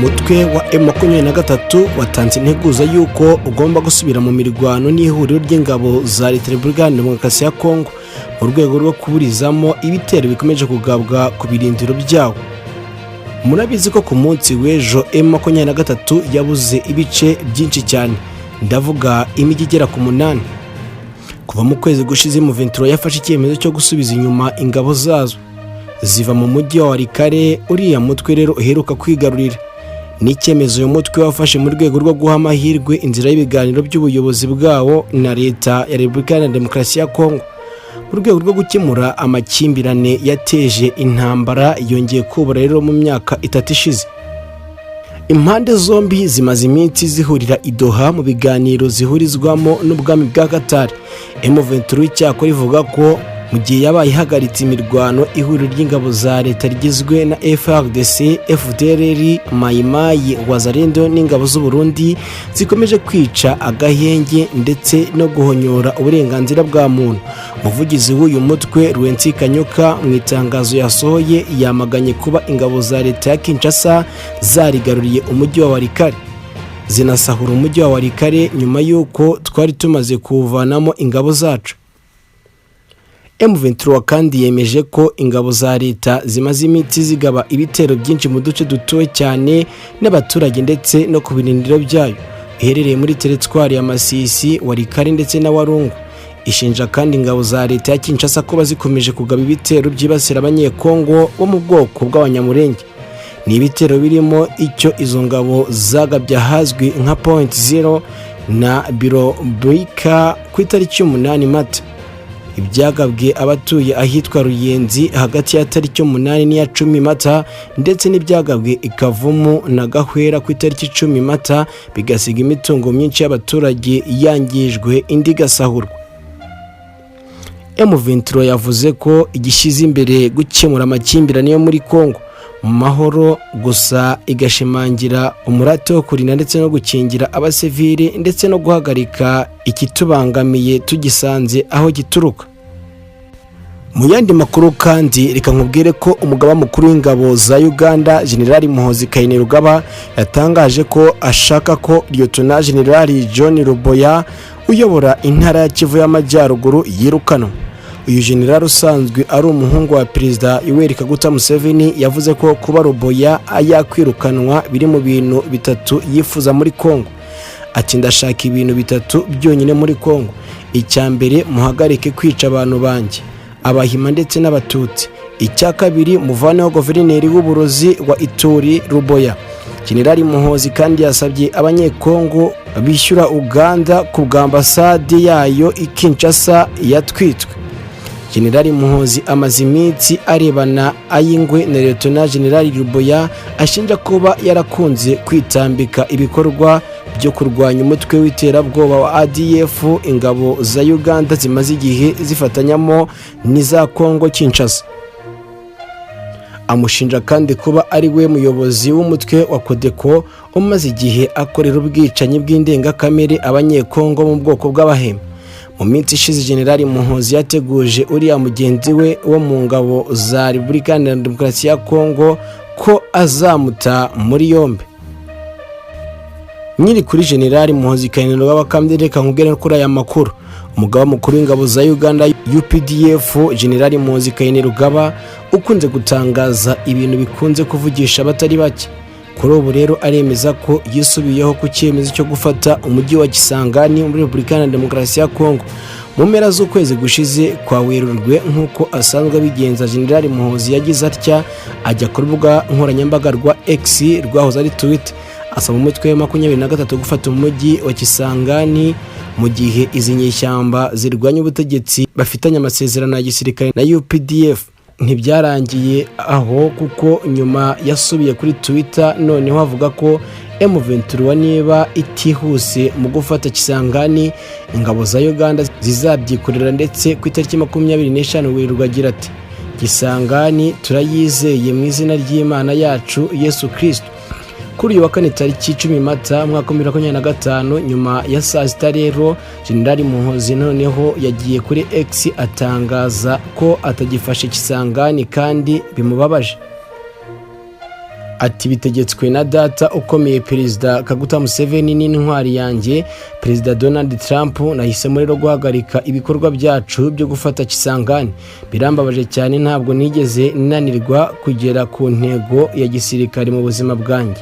umutwe wa M23 watanze integuza yuko ugomba gusubira mu mirwano n'ihuriro ry'ingabo za Leta Repubulika Demokarasi ya Kongo mu rwego rwo kuburizamo ibitero bikomeje kugabwa ku birindiro byawo. Murabizi ko ku munsi w'ejo M23 yabuze ibice byinshi cyane, ndavuga imijyi igera ku 8. Kuva mu kwezi gushize M23 yafashe icyemezo cyo gusubiza inyuma ingabo zazo ziva mu mujyi wa Walikale. Uriya mutwe rero uheruka kwigarurira ni icyemezo uyu mutwe wafashe mu rwego rwo guha amahirwe inzira y'ibiganiro by'ubuyobozi bwawo na Leta ya Repubulika ya Demokarasi ya Kongo mu rwego rwo gukemura amakimbirane yateje intambara yongeye kubura rero mu myaka 3 ishize. Impande zombi zimaze iminsi zihurira i Doha mu biganiro zihurizwamo n'ubwami bwa Qatar. M23 cyakora ivuga ko mu gihe yabaye ihagaritse imirwano ihuriro ry'ingabo za leta rigizwe na FARDC, FDLR, Mayimayi, Wazalendo n'ingabo z'u Burundi zikomeje kwica agahenge ndetse no guhonyora uburenganzira bwa muntu. Umuvugizi w'uyu mutwe Rwensi Kanyoka mu itangazo yasohoye yamaganye kuba ingabo za leta ya Kinshasa zarigaruriye umujyi wa Walikale, zinasahura umujyi wa Walikale nyuma y'uko twari tumaze kuvanamo ingabo zacu. M23 kandi yemeje ko ingabo za leta zimaze iminsi zigaba ibitero byinshi mu duce dutuwe cyane n'abaturage ndetse no ku birindiro byayo iherereye muri teritwari ya Masisi, Walikale ndetse na Walungu. Ishinja kandi ingabo za leta ya Kinshasa ko bazikomeje kugaba ibitero byibasira abanyekongo bo mu bwoko bw'abanyamurenge. Ni ibitero birimo icyo izo ngabo zagabye ahazwi nka Point Zero na Biro Brika ku itariki 8 Mata. Ibyagabwe abatuye ahitwa Ruyenzi hagati ya tariki 8 n'iya 10 Mata ndetse n'ibyagabwe Ikavumu na Gahwera ku itariki 10 Mata bigasiga imitungo myinshi y'abaturage yangijwe indi gasahurwa. M23 yavuze ko igishyize imbere gukemura amakimbirane yo muri Kongo mu mahoro, gusa igashimangira umurate wo kurinda ndetse no gukingira abasivili ndetse no guhagarika ikitubangamiye tugisanze aho gituruka. Mu yandi makuru kandi reka nkubwire ko umugaba mukuru w'ingabo za Uganda General Muhoozi Kainerugaba yatangaje ko ashaka ko Lieutenant General John Ruboya uyobora intara ya Kivu y'Amajyaruguru yirukanwa. Uyu general usanzwe ari umuhungu wa Perezida Yoweri Kaguta Museveni yavuze ko kuba Ruboya yakwirukanwa biri mu bintu bitatu yifuza muri Kongo. Ati ndashaka ibintu bitatu byonyine muri Kongo. Icyambere, muhagarike kwica abantu banjye, Abahima ndetse n'Abatutsi. Icya kabiri, muvaneho guverineri w'uburozi wa Ituri Ruboya. General Muhoozi kandi yasabye abanyekongo bishyura Uganda ku bw'ambasade yayo i Kinshasa yatwitswe. General Muhoozi amaze iminsi arebana ayingwe na Lieutenant General Ruboya ashinja kuba yarakunze kwitambika ibikorwa byo kurwanya umutwe w'iterabwoba wa ADF ingabo za Uganda zimaze igihe zifatanyamo n'iza Kongo Kinshasa. Amushinja kandi kuba ari we muyobozi w'umutwe wa Kodeko umaze igihe akorera ubwicanyi bw'indengakamere abanyekongo mu bwoko bw'Abahema. Mu minsi ishize General Muhoozi yateguje uriya mugenzi we wo mu ngabo za Repubulika ya Demokarasi ya Kongo ko azamuta muri yombi. Nyiri kuri General Muhoozi Kainerugaba kandi reka nkubwire kuri aya makuru. Umugaba mukuru w'ingabo za Uganda UPDF General Muhoozi Kainerugaba ukunze gutangaza ibintu bikunze kuvugisha abatari bake. Kuri ubu rero aremeza ko yisubiyeho ku cyemezo cyo gufata umujyi wa Kisangani muri Repubulika ya Demokarasi ya Kongo mu mpera z'ukwezi gushize kwa Werurwe nk'uko asanzwe abigenza. General Muhoozi yagize atya ajya ku rubuga nkoranyambaga rwa X rwahoze ari Twitter asaba umutwe wa 23 gufata umujyi wa Kisangani mu gihe izi nyeshyamba zirwanya ubutegetsi bafitanye amasezerano ya gisirikare na UPDF. Ntibyarangiye aho kuko nyuma yasubiye kuri Twitter noneho avuga ko M23 niba itihuse mu gufata Kisangani ingabo za Uganda zizabyikorera ndetse ku itariki 25 Werurwe agira ati Kisangani turayizeye mu izina ry'Imana yacu Yesu Kristo. Kuri uyu wa kane tariki 10 Mata mwaka 2025 nyuma ya saa sita rero General Muhoozi noneho yagiye kuri X atangaza ko atagifashe Kisangani kandi bimubabaje. ati bitegetswe na data ukomeye Perezida Kaguta Museveni n'intwari yanjye Perezida Donald Trump. Nahisemo rero guhagarika ibikorwa byacu byo gufata Kisangani. Birambabaje cyane, ntabwo nigeze nanirwa kugera ku ntego ya gisirikare mu buzima bwanjye.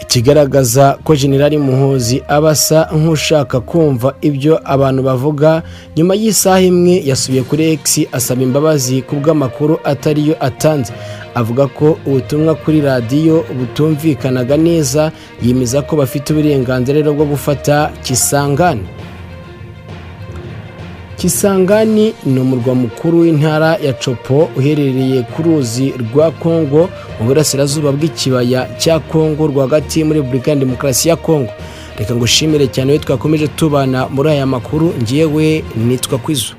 Ikigaragaza ko General Muhoozi abasa nk'ushaka kumva ibyo abantu bavuga. Nyuma y'isaha imwe yasubiye kuri X asaba imbabazi kubw'amakuru atariyo atanze. Avuga ko ubutumwa kuri radiyo butumvikanaga neza, yemeza ko bafite uburenganzira bwo gufata Kisangani. Kisangani ni umurwa mukuru w'intara ya Chopo uherereye ku ruzi rwa Kongo mu burasirazuba bw'ikibaya cya Kongo rwagati muri Repubulika ya Demokarasi ya Kongo. Reka ngushimire cyane we twakomeje tubana muri aya makuru. Ngiyewe nitwa Kwizu.